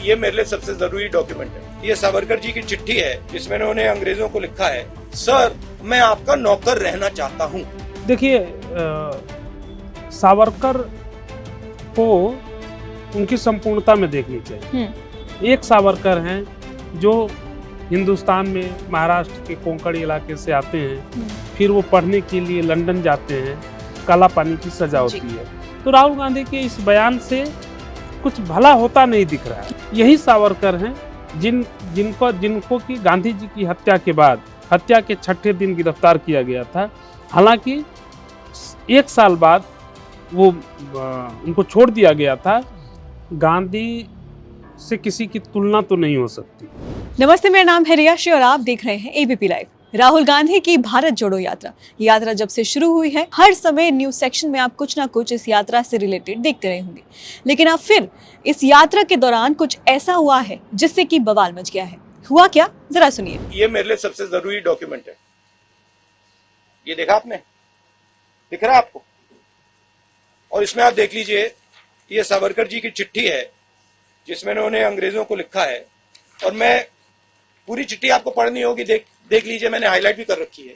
ये मेरे लिए सबसे जरूरी डॉक्यूमेंट है। ये सावरकर जी की चिट्ठी है जिसमें उन्होंने अंग्रेजों को लिखा है, सर मैं आपका नौकर रहना चाहता हूँ। देखिए, सावरकर को उनकी संपूर्णता में देखनी चाहिए। एक सावरकर हैं जो हिंदुस्तान में महाराष्ट्र के कोंकण इलाके से आते हैं, फिर वो पढ़ने के लिए लंदन जाते हैं, काला पानी की सजा होती है। तो राहुल गांधी के इस बयान से कुछ भला होता नहीं दिख रहा है। यही सावरकर हैं जिनको कि गांधी जी की हत्या के बाद, हत्या के छठे दिन गिरफ्तार किया गया था। हालांकि 1 साल बाद वो उनको छोड़ दिया गया था। गांधी से किसी की तुलना तो नहीं हो सकती। नमस्ते, मेरा नाम है रियाशी और आप देख रहे हैं एबीपी लाइव। राहुल गांधी की भारत जोड़ो यात्रा जब से शुरू हुई है, हर समय न्यूज सेक्शन में आप कुछ ना कुछ इस यात्रा से रिलेटेड देखते रहे होंगे। लेकिन अब फिर इस यात्रा के दौरान कुछ ऐसा हुआ है जिससे कि बवाल मच गया है। हुआ क्या, जरा सुनिए। ये मेरे लिए सबसे जरूरी डॉक्यूमेंट है। ये देखा आपने, दिख रहा है आपको? और इसमें आप देख लीजिए, ये सावरकर जी की चिट्ठी है जिसमें उन्होंने अंग्रेजों को लिखा है। और मैं पूरी चिट्ठी आपको पढ़नी होगी, देख लीजिए, मैंने हाईलाइट भी कर रखी है,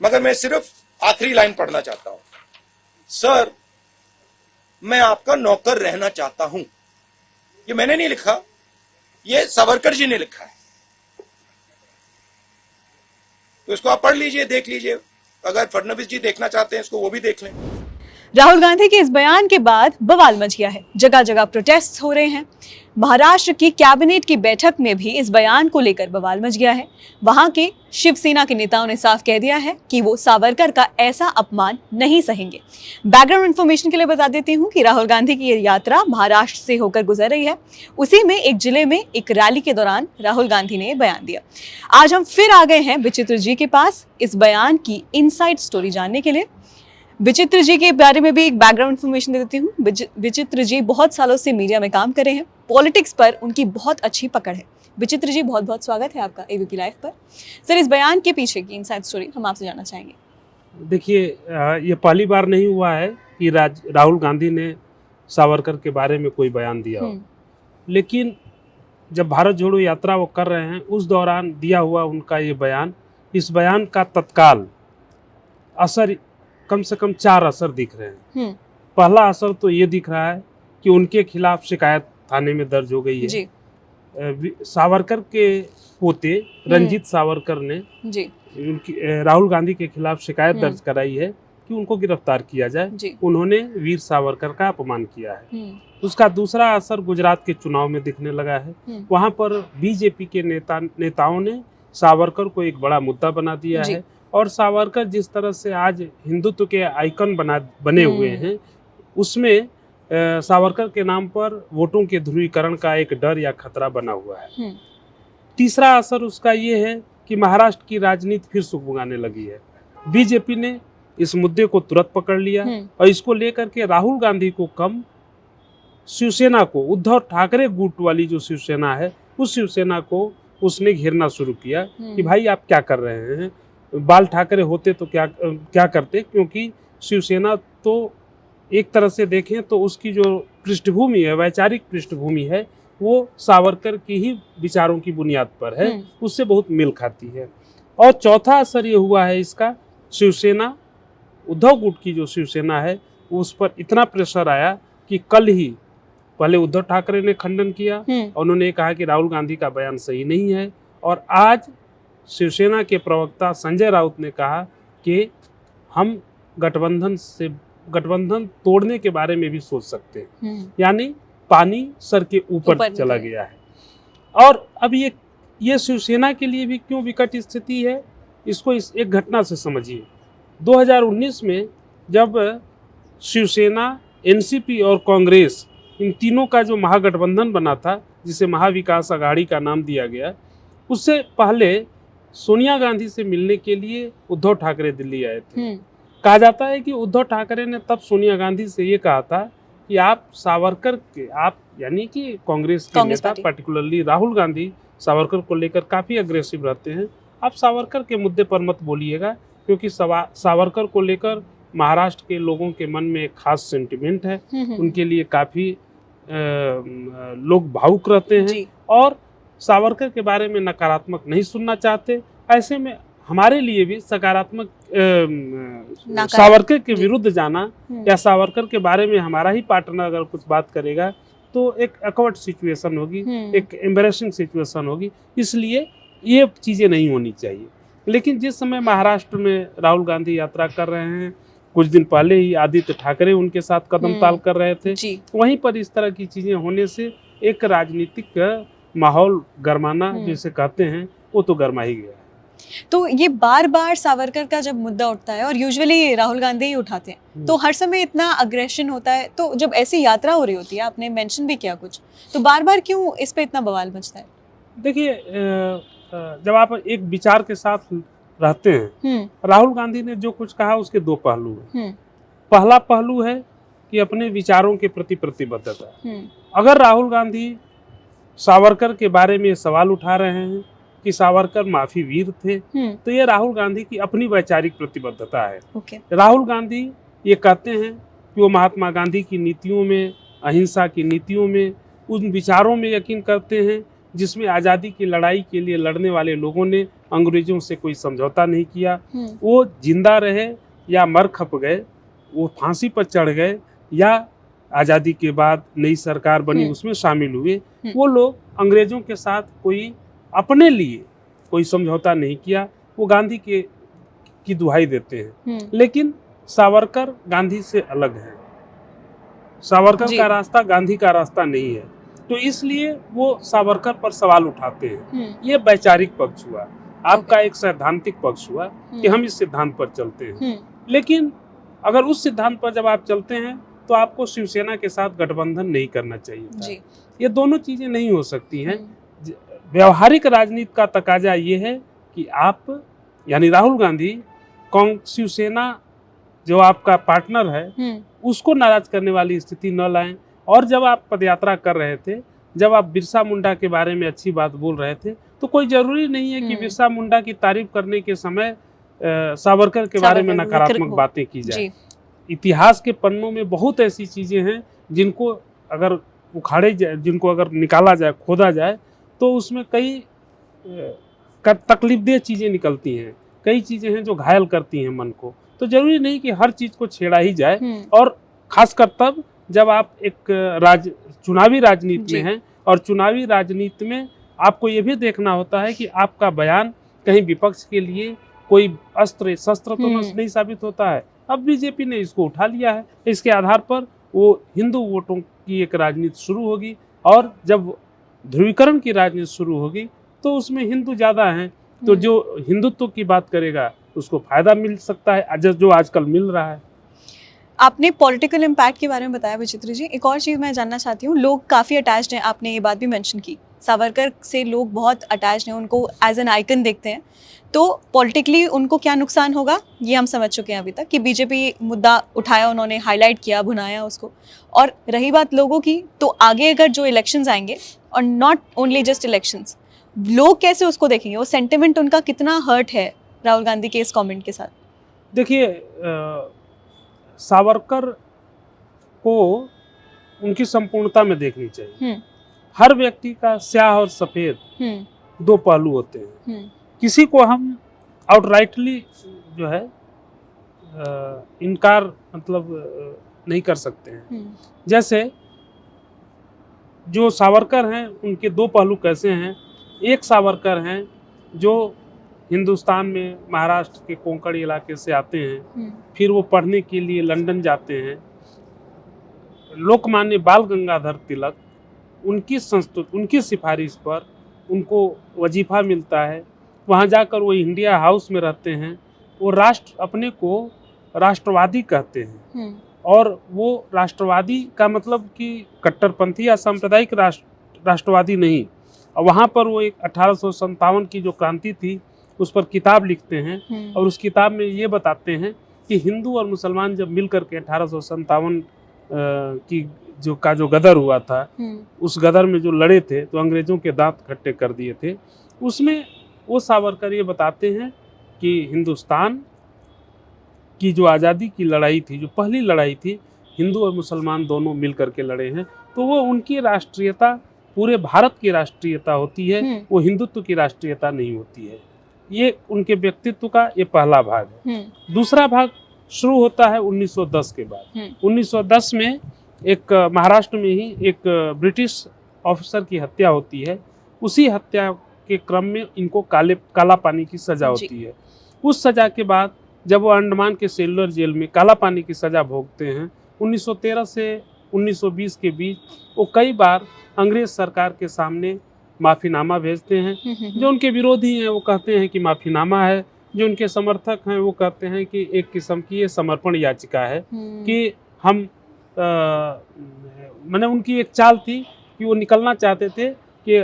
मगर मैं सिर्फ आखिरी लाइन पढ़ना चाहता हूं। सर मैं आपका नौकर रहना चाहता हूं। ये मैंने नहीं लिखा, ये सावरकर जी ने लिखा है। तो इसको आप पढ़ लीजिए, देख लीजिए। अगर फडणवीस जी देखना चाहते हैं इसको, वो भी देख लें। राहुल गांधी के इस बयान के बाद बवाल मच गया है। जगह जगह प्रोटेस्ट हो रहे हैं। महाराष्ट्र की कैबिनेट की बैठक में भी इस बयान को लेकर बवाल मच गया है। वहां के शिवसेना के नेताओं ने साफ कह दिया है कि वो सावरकर का ऐसा अपमान नहीं सहेंगे। बैकग्राउंड इंफॉर्मेशन के लिए बता देती हूँ कि राहुल गांधी की ये यात्रा महाराष्ट्र से होकर गुजर रही है। उसी में एक जिले में एक रैली के दौरान राहुल गांधी ने बयान दिया। आज हम फिर आ गए हैं विचित्र जी के पास इस बयान की इनसाइड स्टोरी जानने के लिए। विचित्र जी के बारे में भी एक बैकग्राउंड इन्फॉर्मेशन दे देती हूँ। विचित्र जी बहुत सालों से मीडिया में काम कर रहे हैं। पॉलिटिक्स पर उनकी बहुत अच्छी पकड़ है। विचित्र जी, बहुत बहुत स्वागत है आपका एबीपी लाइव पर। सर, इस बयान के पीछे की इनसाइड स्टोरी हम आपसे जानना चाहेंगे। देखिए, ये पहली बार नहीं हुआ है कि राहुल गांधी ने सावरकर के बारे में कोई बयान दिया हो। लेकिन जब भारत जोड़ो यात्रा वो कर रहे हैं, उस दौरान दिया हुआ उनका ये बयान, इस बयान का तत्काल असर, कम से कम 4 असर दिख रहे हैं। पहला असर तो ये दिख रहा है कि उनके खिलाफ शिकायत थाने में दर्ज हो गई है। जी। सावरकर के पोते रंजीत सावरकर ने राहुल गांधी के खिलाफ शिकायत दर्ज कराई है कि उनको गिरफ्तार किया जाए। उन्होंने वीर सावरकर का अपमान किया है। उसका दूसरा असर गुजरात के चुनाव में दिखने लगा है। वहां पर बीजेपी के नेताओं ने सावरकर को एक बड़ा मुद्दा बना दिया है। और सावरकर जिस तरह से आज हिंदुत्व के आइकन बने हुए हैं, उसमें सावरकर के नाम पर वोटों के ध्रुवीकरण का एक डर या खतरा बना हुआ है। तीसरा असर उसका ये है कि महाराष्ट्र की राजनीति फिर सुगबुगाने लगी है। बीजेपी ने इस मुद्दे को तुरंत पकड़ लिया और इसको लेकर के राहुल गांधी को कम, शिवसेना को, उद्धव ठाकरे गुट वाली जो शिवसेना है, उस शिवसेना को उसने घेरना शुरू किया कि भाई आप क्या कर रहे हैं। बाल ठाकरे होते तो क्या करते, क्योंकि शिवसेना तो एक तरह से देखें तो उसकी जो पृष्ठभूमि है, वैचारिक पृष्ठभूमि है, वो सावरकर की ही विचारों की बुनियाद पर है, उससे बहुत मेल खाती है। और चौथा असर ये हुआ है इसका, शिवसेना, उद्धव गुट की जो शिवसेना है, उस पर इतना प्रेशर आया कि कल ही पहले उद्धव ठाकरे ने खंडन किया और उन्होंने कहा कि राहुल गांधी का बयान सही नहीं है। और आज शिवसेना के प्रवक्ता संजय राउत ने कहा कि हम गठबंधन तोड़ने के बारे में भी सोच सकते हैं। यानी पानी सर के ऊपर चला गया है। और अब ये शिवसेना के लिए भी क्यों विकट स्थिति है, इसको इस एक घटना से समझिए। 2019 में जब शिवसेना, एनसीपी और कांग्रेस, इन तीनों का जो महागठबंधन बना था, जिसे महाविकास आघाड़ी का नाम दिया गया, उससे पहले सोनिया गांधी से मिलने के लिए उद्धव ठाकरे दिल्ली आए थे। कहा जाता है कि उद्धव ठाकरे ने तब सोनिया गांधी से ये कहा था कि आप सावरकर के, आप यानी कि कांग्रेस के नेता, पर्टिकुलरली राहुल गांधी सावरकर को लेकर काफ़ी अग्रेसिव रहते हैं, आप सावरकर के मुद्दे पर मत बोलिएगा, क्योंकि सावरकर को लेकर महाराष्ट्र के लोगों के मन में एक खास सेंटिमेंट है। उनके लिए काफ़ी लोग भावुक रहते हैं जी। और सावरकर के बारे में नकारात्मक नहीं सुनना चाहते। ऐसे में हमारे लिए भी सकारात्मक सावरकर के जी। विरुद्ध जाना या सावरकर के बारे में हमारा ही पार्टनर अगर कुछ बात करेगा तो एक awkward सिचुएशन होगी, एक एम्बैरेसिंग सिचुएशन होगी। इसलिए ये चीज़ें नहीं होनी चाहिए। लेकिन जिस समय महाराष्ट्र में राहुल गांधी यात्रा कर रहे हैं, कुछ दिन पहले ही आदित्य ठाकरे उनके साथ कदम ताल कर रहे थे, जी। वहीं पर इस तरह की चीज़ें होने से एक राजनीतिक माहौल गरमाना जिसे कहते हैं वो तो गरमा ही गया है। तो ये बार बार सावरकर का जब मुद्दा उठता है और यूजुअली राहुल गांधी ही उठाते हैं, तो हर समय इतना अग्रेशन होता है, तो जब ऐसी यात्रा हो रही होती है, आपने मेंशन भी किया कुछ, तो बार बार क्यों इस पे इतना बवाल मचता है? देखिए, जब आप एक विचार के साथ रहते हैं, राहुल गांधी ने जो कुछ कहा उसके दो पहलू हैं। पहला पहलू है कि अपने विचारों के प्रति प्रतिबद्धता। अगर राहुल गांधी सावरकर के बारे में सवाल उठा रहे हैं कि सावरकर माफी वीर थे, तो ये राहुल गांधी की अपनी वैचारिक प्रतिबद्धता है। राहुल गांधी ये कहते हैं कि वो महात्मा गांधी की नीतियों में, अहिंसा की नीतियों में, उन विचारों में यकीन करते हैं जिसमें आज़ादी की लड़ाई के लिए लड़ने वाले लोगों ने अंग्रेजों से कोई समझौता नहीं किया। वो जिंदा रहे या मर खप गए, वो फांसी पर चढ़ गए या आज़ादी के बाद नई सरकार बनी उसमें शामिल हुए, वो लोग अंग्रेजों के साथ कोई अपने लिए कोई समझौता नहीं किया। वो गांधी की दुहाई देते हैं। लेकिन सावरकर गांधी से अलग है। सावरकर का रास्ता गांधी का रास्ता नहीं है, तो इसलिए वो सावरकर पर सवाल उठाते हैं। ये वैचारिक पक्ष हुआ। आपका एक सैद्धांतिक पक्ष हुआ कि हम इस सिद्धांत पर चलते हैं। लेकिन अगर उस सिद्धांत पर जब आप चलते हैं तो आपको शिवसेना के साथ गठबंधन नहीं करना चाहिए था। ये दोनों चीजें नहीं हो सकती हैं। व्यवहारिक राजनीति का तकाजा ये है कि आप यानी राहुल गांधी शिवसेना जो आपका पार्टनर है उसको नाराज करने वाली स्थिति न लाएं। और जब आप पदयात्रा कर रहे थे, जब आप बिरसा मुंडा के बारे में अच्छी बात बोल रहे थे, तो कोई जरूरी नहीं है कि बिरसा मुंडा की तारीफ करने के समय सावरकर के बारे में नकारात्मक बातें की जाए। इतिहास के पन्नों में बहुत ऐसी चीजें हैं जिनको अगर उखाड़े जाए, जिनको अगर निकाला जाए, खोदा जाए, तो उसमें कई तकलीफदेह चीजें निकलती हैं। कई चीजें हैं जो घायल करती हैं मन को। तो जरूरी नहीं कि हर चीज को छेड़ा ही जाए। और खासकर तब जब आप एक चुनावी राजनीति में हैं, और चुनावी राजनीति में आपको ये भी देखना होता है कि आपका बयान कहीं विपक्ष के लिए कोई अस्त्र शस्त्र तो नहीं साबित होता है। अब बीजेपी ने इसको उठा लिया है। इसके आधार पर वो हिंदू वोटों की एक राजनीति शुरू होगी, और जब ध्रुवीकरण की राजनीति शुरू होगी तो उसमें हिंदू ज़्यादा हैं, तो जो हिंदुत्व की बात करेगा उसको फायदा मिल सकता है, जो आजकल मिल रहा है। आपने पॉलिटिकल इम्पैक्ट के बारे में बताया विचित्र जी। एक और चीज़ मैं जानना चाहती हूँ, लोग काफ़ी अटैच्ड हैं, आपने ये बात भी मेंशन की, सावरकर से लोग बहुत अटैच्ड हैं, उनको एज एन आइकन देखते हैं। तो पॉलिटिकली उनको क्या नुकसान होगा ये हम समझ चुके हैं अभी तक कि बीजेपी मुद्दा उठाया, उन्होंने हाईलाइट किया, भुनाया उसको। और रही बात लोगों की, तो आगे अगर जो इलेक्शंस आएंगे, और नॉट ओनली जस्ट इलेक्शंस, लोग कैसे उसको देखेंगे? वो सेंटिमेंट उनका कितना हर्ट है राहुल गांधी के इस कमेंट के साथ? देखिए, सावरकर को उनकी संपूर्णता में देखनी चाहिए। हर व्यक्ति का स्याह और सफेद दो पहलू होते हैं। किसी को हम आउटराइटली जो है इनकार मतलब नहीं कर सकते हैं। जैसे जो सावरकर हैं उनके दो पहलू कैसे हैं। एक सावरकर हैं जो हिंदुस्तान में महाराष्ट्र के कोंकण इलाके से आते हैं, फिर वो पढ़ने के लिए लंदन जाते हैं। लोकमान्य बाल गंगाधर तिलक उनकी सिफारिश पर उनको वजीफा मिलता है। वहाँ जाकर वो इंडिया हाउस में रहते हैं। वो अपने को राष्ट्रवादी कहते हैं, और वो राष्ट्रवादी का मतलब कि कट्टरपंथी या सांप्रदायिक राष्ट्रवादी नहीं। और वहाँ पर वो एक 1857 की जो क्रांति थी उस पर किताब लिखते हैं, और उस किताब में ये बताते हैं कि हिंदू और मुसलमान जब मिलकर के 1857 की जो गदर हुआ था, उस गदर में जो लड़े थे तो अंग्रेजों के दांत खट्टे कर दिए थे। उसमें वो सावरकर ये बताते हैं कि हिंदुस्तान की जो आज़ादी की लड़ाई थी, जो पहली लड़ाई थी, हिंदू और मुसलमान दोनों मिल करके लड़े हैं। तो वो उनकी राष्ट्रीयता पूरे भारत की राष्ट्रीयता होती है, वो हिंदुत्व की राष्ट्रीयता नहीं होती है। ये उनके व्यक्तित्व का ये पहला भाग है। दूसरा भाग शुरू होता है 1910 के बाद। 1910 में एक महाराष्ट्र में ही एक ब्रिटिश ऑफिसर की हत्या होती है। उसी हत्या के क्रम में इनको काला पानी की सजा होती है। उस सजा के बाद जब वो अंडमान के सेलुलर जेल में काला पानी की सजा भोगते हैं, 1913 से 1920 के बीच वो कई बार अंग्रेज सरकार के सामने माफीनामा भेजते हैं। जो उनके विरोधी हैं वो कहते हैं कि माफीनामा है, जो उनके समर्थक हैं वो कहते हैं कि एक किस्म की ये समर्पण याचिका है कि हम मैंने उनकी एक चाल थी कि वो निकलना चाहते थे कि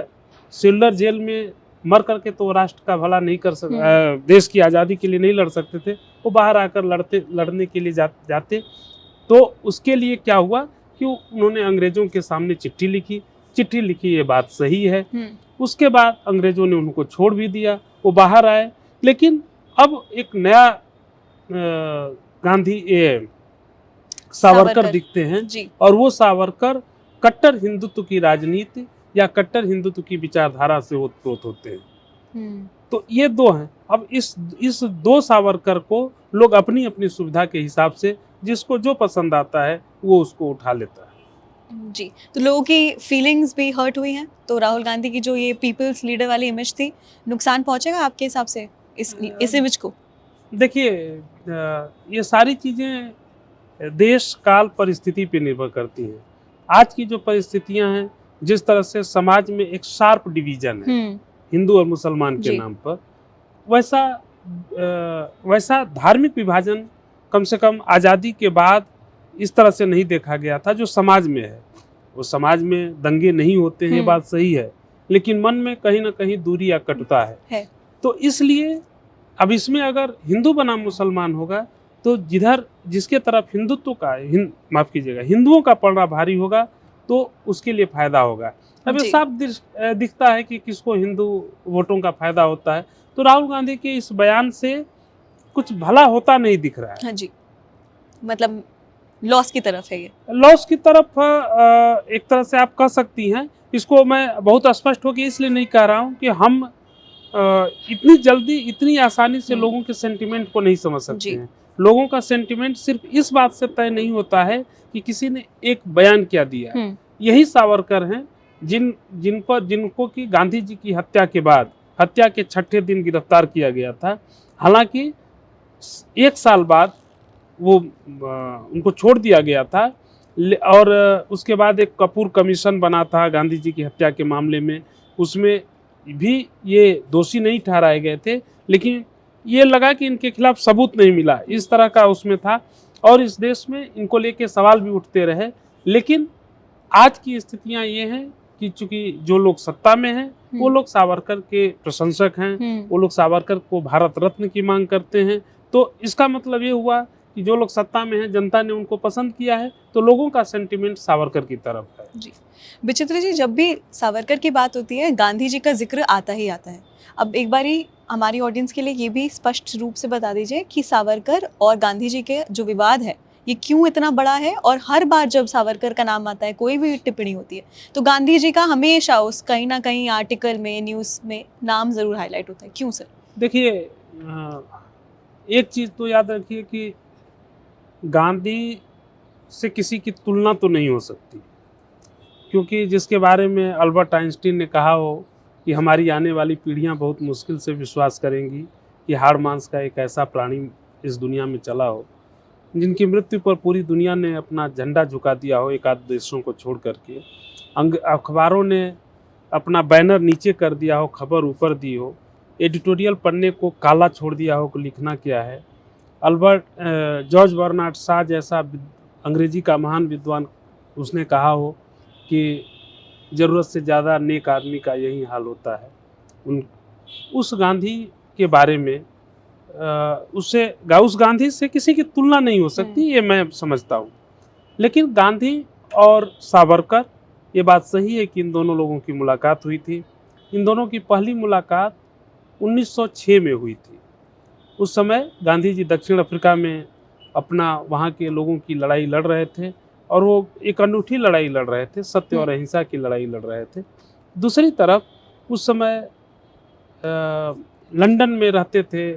सेलुलर जेल में मर करके तो राष्ट्र का भला नहीं कर सकते, देश की आज़ादी के लिए नहीं लड़ सकते थे, वो बाहर आकर लड़ने के लिए जाते। तो उसके लिए क्या हुआ कि उन्होंने अंग्रेजों के सामने चिट्ठी लिखी, ये बात सही है। उसके बाद अंग्रेजों ने उनको छोड़ भी दिया, वो बाहर आए। लेकिन अब एक नया गांधी सावरकर दिखते हैं और वो सावरकर कट्टर हिंदुत्व की राजनीति या कट्टर हिंदुत्व की विचारधारा से ओतप्रोत होते हैं। तो ये दो हैं। अब इस दो सावरकर को लोग अपनी अपनी सुविधा के हिसाब से जिसको जो पसंद आता है वो उसको उठा लेता है। जी, तो लोगों की फीलिंग्स भी हर्ट हुई हैं। तो राहुल गांधी की जो ये पीपल्स लीडर वाली इमेज थी, नुकसान पहुंचेगा आपके हिसाब से इस इमेज को? देखिए, ये सारी चीजें देश काल परिस्थिति पे निर्भर करती हैं। आज की जो परिस्थितियां हैं, जिस तरह से समाज में एक शार्प डिवीजन है हिंदू और मुसलमान के नाम पर, वैसा धार्मिक विभाजन कम से कम आज़ादी के बाद इस तरह से नहीं देखा गया था जो समाज में है। वो समाज में दंगे नहीं होते हैं, ये बात सही है, लेकिन मन में कहीं ना कहीं दूरी या कटुता है। तो इसलिए अब इसमें अगर हिंदू बनाम मुसलमान होगा तो जिसके तरफ हिंदुत्व का माफ कीजिएगा हिंदुओं का पलड़ा भारी होगा तो उसके लिए फायदा होगा। अब ये साफ दिखता है कि किसको हिंदू वोटों का फायदा होता है। तो राहुल गांधी के इस बयान से कुछ भला होता नहीं दिख रहा है। हाँ जी, मतलब लॉस की तरफ है ये। लॉस की तरफ एक तरह से आप कह सकती हैं। इसको मैं बहुत स्पष्ट होकर इसलिए नहीं कह रहा हूँ कि हम इतनी जल्दी इतनी आसानी से लोगों के सेंटिमेंट को नहीं समझ सकते हैं। लोगों का सेंटिमेंट सिर्फ इस बात से तय नहीं होता है कि किसी ने एक बयान क्या दिया। यही सावरकर हैं जिनको कि गांधी जी की हत्या के बाद हत्या के 6ठे दिन गिरफ्तार किया गया था। हालांकि 1 साल बाद वो उनको छोड़ दिया गया था और उसके बाद एक कपूर कमीशन बना था गांधी जी की हत्या के मामले में। उसमें भी ये दोषी नहीं ठहराए गए थे, लेकिन ये लगा कि इनके खिलाफ सबूत नहीं मिला, इस तरह का उसमें था। और इस देश में इनको लेके सवाल भी उठते रहे। लेकिन आज की स्थितियां ये हैं कि चूंकि जो लोग सत्ता में हैं वो लोग सावरकर के प्रशंसक हैं, वो लोग सावरकर को भारत रत्न की मांग करते हैं। तो इसका मतलब ये हुआ कि जो लोग सत्ता में हैं, जनता ने उनको पसंद किया है, तो लोगों का सेंटिमेंट सावरकर की तरफ है। जी विचित्र जी, जब भी सावरकर की बात होती है गांधी जी का जिक्र आता ही आता है। अब एक बारी हमारी ऑडियंस के लिए ये भी स्पष्ट रूप से बता दीजिए कि सावरकर और गांधी जी के जो विवाद है ये क्यों इतना बड़ा है, और हर बार जब सावरकर का नाम आता है, कोई भी टिप्पणी होती है, तो गांधी जी का हमेशा उस कहीं ना कहीं आर्टिकल में, न्यूज़ में नाम ज़रूर हाईलाइट होता है। क्यों सर? देखिए, एक चीज़ तो याद रखिए कि गांधी से किसी की तुलना तो नहीं हो सकती, क्योंकि जिसके बारे में अल्बर्ट आइंस्टीन ने कहा हो कि हमारी आने वाली पीढ़ियां बहुत मुश्किल से विश्वास करेंगी कि हाड़ मांस का एक ऐसा प्राणी इस दुनिया में चला हो, जिनकी मृत्यु पर पूरी दुनिया ने अपना झंडा झुका दिया हो, एक आध देशों को छोड़ करके। अखबारों ने अपना बैनर नीचे कर दिया हो, खबर ऊपर दी हो, एडिटोरियल पढ़ने को काला छोड़ दिया हो कि लिखना क्या है। जॉर्ज बर्नार्ड शॉ जैसा अंग्रेजी का महान विद्वान, उसने कहा हो कि ज़रूरत से ज़्यादा नेक आदमी का यही हाल होता है। उस गांधी के बारे में उस गांधी से किसी की तुलना नहीं हो सकती, ये मैं समझता हूँ। लेकिन गांधी और सावरकर, ये बात सही है कि इन दोनों लोगों की मुलाकात हुई थी। इन दोनों की पहली मुलाकात 1906 में हुई थी। उस समय गांधी जी दक्षिण अफ्रीका में अपना वहाँ के लोगों की लड़ाई लड़ रहे थे और वो एक अनूठी लड़ाई लड़ रहे थे, सत्य और अहिंसा की लड़ाई लड़ रहे थे। दूसरी तरफ उस समय लंदन में रहते थे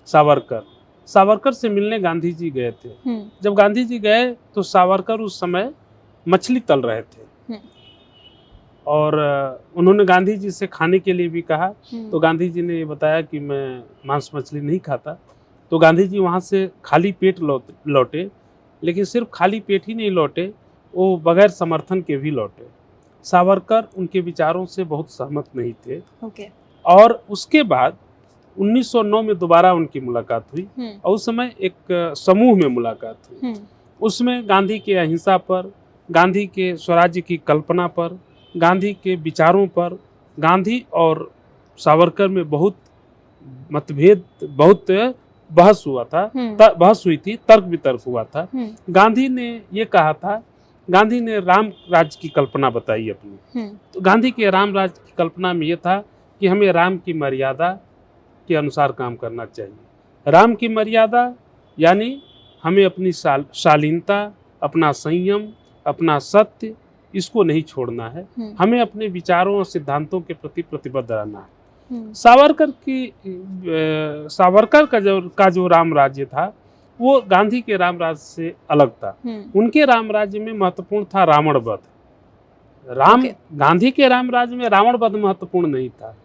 सावरकर। सावरकर से मिलने गांधी जी गए थे। जब गांधी जी गए तो सावरकर उस समय मछली तल रहे थे और उन्होंने गांधी जी से खाने के लिए भी कहा, तो गांधी जी ने ये बताया कि मैं मांस मछली नहीं खाता। तो गांधी जी वहाँ से खाली पेट लौटे, लेकिन सिर्फ खाली पेट ही नहीं लौटे, वो बगैर समर्थन के भी लौटे। सावरकर उनके विचारों से बहुत सहमत नहीं थे। और उसके बाद 1909 में दोबारा उनकी मुलाकात हुई और उस समय एक समूह में मुलाकात हुई। उसमें गांधी के अहिंसा पर, गांधी के स्वराज्य की कल्पना पर, गांधी के विचारों पर, गांधी और सावरकर में बहुत मतभेद, बहुत बहस हुआ था, बहस हुई थी, तर्क वितर्क हुआ था। गांधी ने ये कहा था, गांधी ने राम राज्य की कल्पना बताई अपनी। तो गांधी के राम राज्य की कल्पना में ये था कि हमें राम की मर्यादा के अनुसार काम करना चाहिए। राम की मर्यादा यानी हमें अपनी शालीनता, अपना संयम, अपना सत्य, इसको नहीं छोड़ना है। हमें अपने विचारों और सिद्धांतों के प्रति प्रतिबद्ध रहना है। सावरकर का जो राम राज्य था वो गांधी के राम राज्य से अलग था। उनके राम राज्य में महत्वपूर्ण था रावण वध। गांधी के राम राज्य में रावण वध महत्वपूर्ण नहीं था।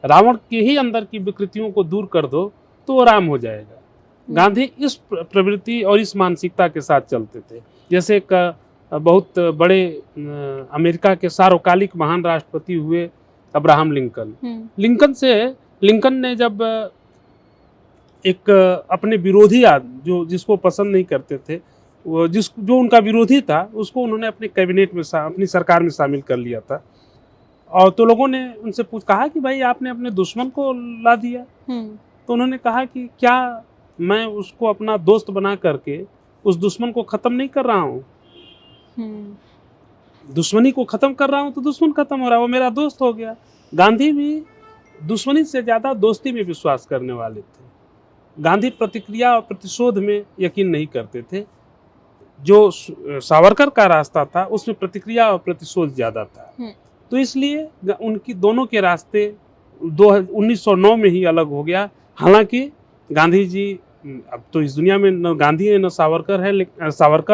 रावण के ही अंदर की विकृतियों को दूर कर दो तो वो राम हो जाएगा। गांधी इस प्रवृत्ति और इस मानसिकता के साथ चलते थे। जैसे एक बहुत बड़े अमेरिका के सार्वकालिक महान राष्ट्रपति हुए अब्राहम लिंकन। लिंकन ने जब एक अपने विरोधी जो जिसको पसंद नहीं करते थे, वो जो उनका विरोधी था, उसको उन्होंने अपने कैबिनेट में, अपनी सरकार में शामिल कर लिया था। और तो लोगों ने उनसे कहा कि भाई आपने अपने दुश्मन को ला दिया। तो उन्होंने कहा कि क्या मैं उसको अपना दोस्त बना करके उस दुश्मन को खत्म नहीं कर रहा हूँ? दुश्मनी को खत्म कर रहा हूँ तो दुश्मन खत्म हो रहा है, वो मेरा दोस्त हो गया। गांधी भी दुश्मनी से ज्यादा दोस्ती में विश्वास करने वाले थे। गांधी प्रतिक्रिया और प्रतिशोध में यकीन नहीं करते थे। जो सावरकर का रास्ता था उसमें प्रतिक्रिया और प्रतिशोध ज्यादा था। तो इसलिए उनकी दोनों के रास्ते 1909 में ही अलग हो गया। हालांकि गांधी जी अब तो इस दुनिया में न गांधी है न सावरकर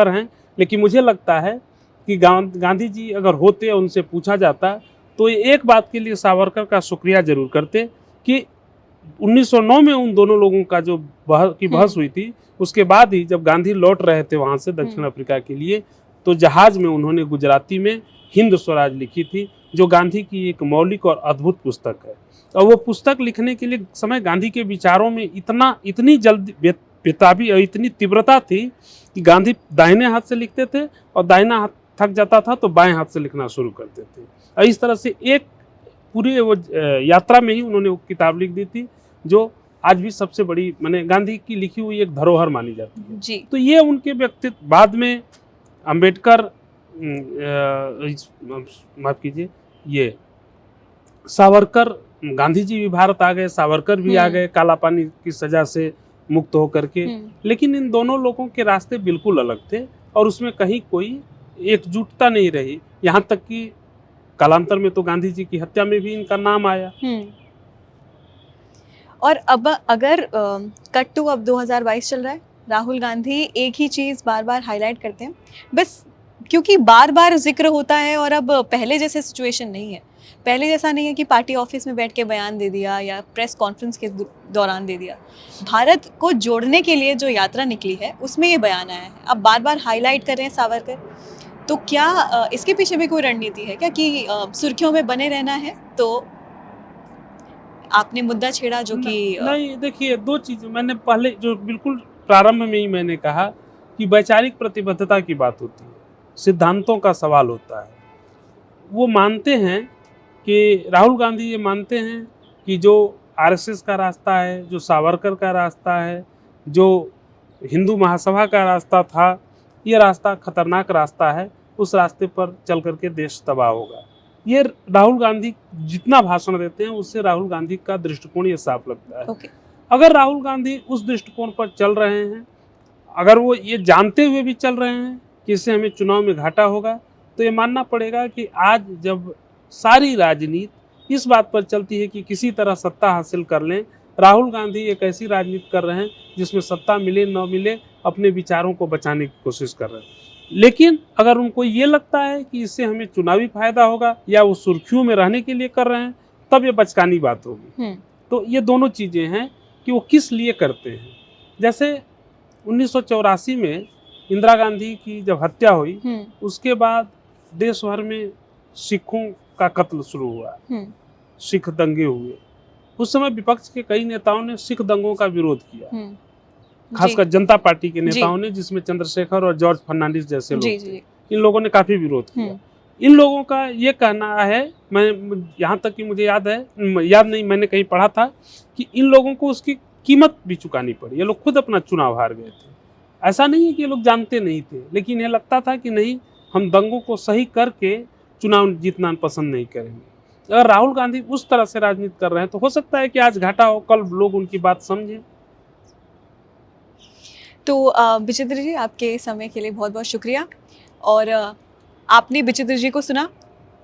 हैं, लेकिन मुझे लगता है कि गांधी जी अगर होते और उनसे पूछा जाता तो एक बात के लिए सावरकर का शुक्रिया जरूर करते कि 1909 में उन दोनों लोगों का जो बहस हुई थी, उसके बाद ही जब गांधी लौट रहे थे वहां से दक्षिण अफ्रीका के लिए, तो जहाज में उन्होंने गुजराती में हिंद स्वराज लिखी थी, जो गांधी की एक मौलिक और अद्भुत पुस्तक है। और वो पुस्तक लिखने के लिए समय गांधी के विचारों में इतनी जल्दी बेताबी और इतनी तीव्रता थी कि गांधी दाहिने हाथ से लिखते थे और दाहिना हाथ थक जाता था तो बाएं हाथ से लिखना शुरू करते थे। और इस तरह से एक पूरी वो यात्रा में ही उन्होंने वो किताब लिख दी थी, जो आज भी सबसे बड़ी माने गांधी की लिखी हुई एक धरोहर मानी जाती है जी। तो ये उनके व्यक्तित्व। बाद में अंबेडकर, माफ कीजिए, ये सावरकर, गांधी जी भी भारत आ गए, सावरकर भी आ गए काला पानी की सजा से मुक्त होकर के। लेकिन इन दोनों लोगों के रास्ते बिल्कुल अलग थे और उसमें कहीं कोई एकजुटता नहीं रही। यहाँ तक कि कालांतर में तो गांधी जी की हत्या में भी इनका नाम आया। और अब अगर कट टू अब 2022 चल रहा है, राहुल गांधी एक ही चीज बार बार हाईलाइट करते हैं, बस क्योंकि बार बार जिक्र होता है और अब पहले जैसे सिचुएशन नहीं है। पहले जैसा नहीं है कि पार्टी ऑफिस में बैठ के बयान दे दिया या प्रेस कॉन्फ्रेंस के दौरान दे दिया। भारत को जोड़ने के लिए जो यात्रा निकली है उसमें ये बयान आया है। अब बार बार हाईलाइट कर रहे हैं सावरकर, तो क्या इसके पीछे भी कोई रणनीति है क्या कि सुर्खियों में बने रहना है? तो आपने मुद्दा छेड़ा जो कि नहीं, देखिए दो चीज मैंने पहले जो बिल्कुल प्रारंभ में ही मैंने कहा कि वैचारिक प्रतिबद्धता की बात होती है, सिद्धांतों का सवाल होता है। वो मानते हैं कि राहुल गांधी ये मानते हैं कि जो आरएसएस का रास्ता है, जो सावरकर का रास्ता है, जो हिंदू महासभा का रास्ता था, ये रास्ता खतरनाक रास्ता है, उस रास्ते पर चल करके देश तबाह होगा। ये राहुल गांधी जितना भाषण देते हैं उससे राहुल गांधी का दृष्टिकोण ये साफ लगता है। अगर राहुल गांधी उस दृष्टिकोण पर चल रहे हैं, अगर वो ये जानते हुए भी चल रहे हैं कि इससे हमें चुनाव में घाटा होगा, तो ये मानना पड़ेगा कि आज जब सारी राजनीति इस बात पर चलती है कि किसी तरह सत्ता हासिल कर लें, राहुल गांधी एक ऐसी राजनीति कर रहे हैं जिसमें सत्ता मिले न मिले अपने विचारों को बचाने की कोशिश कर रहे हैं। लेकिन अगर उनको ये लगता है कि इससे हमें चुनावी फायदा होगा या वो सुर्खियों में रहने के लिए कर रहे हैं, तब ये बचकानी बात होगी। तो ये दोनों चीजें हैं कि वो किस लिए करते हैं। जैसे 1984 में इंदिरा गांधी की जब हत्या हुई, उसके बाद देश भर में सिखों का कत्ल शुरू हुआ, सिख दंगे हुए। उस समय विपक्ष के कई नेताओं ने सिख दंगों का विरोध किया, खासकर जनता पार्टी के नेताओं ने, जिसमें चंद्रशेखर और जॉर्ज फर्नांडिस जैसे लोग थे। इन लोगों ने काफी विरोध किया। इन लोगों का ये कहना है, मैं यहाँ तक कि मुझे याद नहीं, मैंने कहीं पढ़ा था कि इन लोगों को उसकी कीमत भी चुकानी पड़ी। ये लोग खुद अपना चुनाव हार गए थे। ऐसा नहीं है कि ये लोग जानते नहीं थे, लेकिन ये लगता था कि नहीं, हम दंगों को सही करके चुनाव जीतना पसंद नहीं करेंगे। अगर राहुल गांधी उस तरह से राजनीति कर रहे हैं तो हो सकता है कि आज घाटा हो, कल लोग उनकी बात समझें। तो विचित्र जी, आपके समय के लिए बहुत बहुत शुक्रिया। और आपने विचित्र जी को सुना,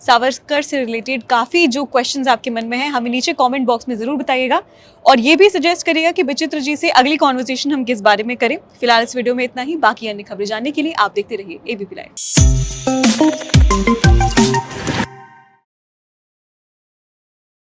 सावरकर से रिलेटेड काफ़ी जो क्वेश्चंस आपके मन में हैं हमें नीचे कमेंट बॉक्स में ज़रूर बताइएगा, और ये भी सजेस्ट करिएगा कि विचित्र जी से अगली कॉन्वर्सेशन हम किस बारे में करें। फिलहाल इस वीडियो में इतना ही। बाकी अन्य खबरें जानने के लिए आप देखते रहिए ABP लाइव।